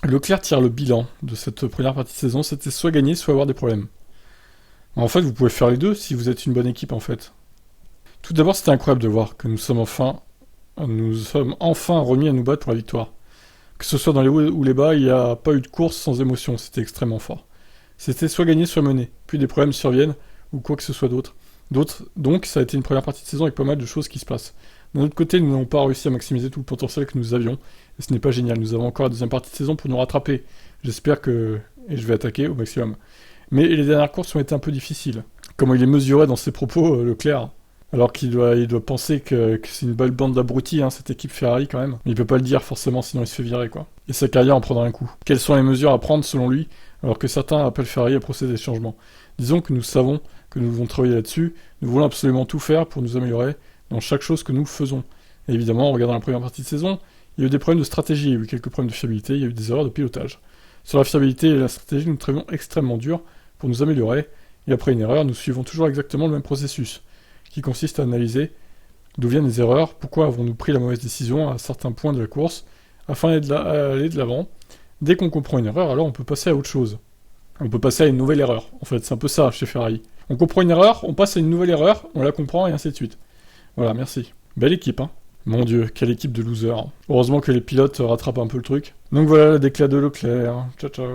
Leclerc tire le bilan de cette première partie de saison, c'était soit gagner, soit avoir des problèmes. En fait, vous pouvez faire les deux si vous êtes une bonne équipe, en fait. Tout d'abord, c'était incroyable de voir que nous sommes enfin remis à nous battre pour la victoire. Que ce soit dans les hauts ou les bas, il n'y a pas eu de course sans émotion, c'était extrêmement fort. C'était soit gagner, soit mener. Puis des problèmes surviennent, ou quoi que ce soit d'autre. Donc, ça a été une première partie de saison avec pas mal de choses qui se passent. D'un autre côté, nous n'avons pas réussi à maximiser tout le potentiel que nous avions, et ce n'est pas génial. Nous avons encore la deuxième partie de saison pour nous rattraper. J'espère que... et je vais attaquer au maximum. Mais les dernières courses ont été un peu difficiles. Comment il est mesuré dans ses propos, Leclerc. Alors qu'il doit penser que c'est une belle bande d'abrutis, hein, cette équipe Ferrari quand même. Mais il peut pas le dire forcément, sinon il se fait virer, quoi. Et sa carrière en prendra un coup. Quelles sont les mesures à prendre selon lui, alors que certains appellent Ferrari à procéder à des changements? Disons que nous savons que nous devons travailler là-dessus, nous voulons absolument tout faire pour nous améliorer dans chaque chose que nous faisons. Et évidemment, en regardant la première partie de saison, il y a eu des problèmes de stratégie, il y a eu quelques problèmes de fiabilité, il y a eu des erreurs de pilotage. Sur la fiabilité et la stratégie, nous travaillons extrêmement dur pour nous améliorer, et après une erreur, nous suivons toujours exactement le même processus, qui consiste à analyser d'où viennent les erreurs, pourquoi avons-nous pris la mauvaise décision à certains points de la course, afin d'aller de l'avant. Dès qu'on comprend une erreur, alors on peut passer à autre chose. On peut passer à une nouvelle erreur. En fait, c'est un peu ça chez Ferrari. On comprend une erreur, on passe à une nouvelle erreur, on la comprend et ainsi de suite. Voilà, merci. Belle équipe, hein. Mon dieu, quelle équipe de losers. Heureusement que les pilotes rattrapent un peu le truc. Donc voilà, le déclat de Leclerc. Ciao, ciao.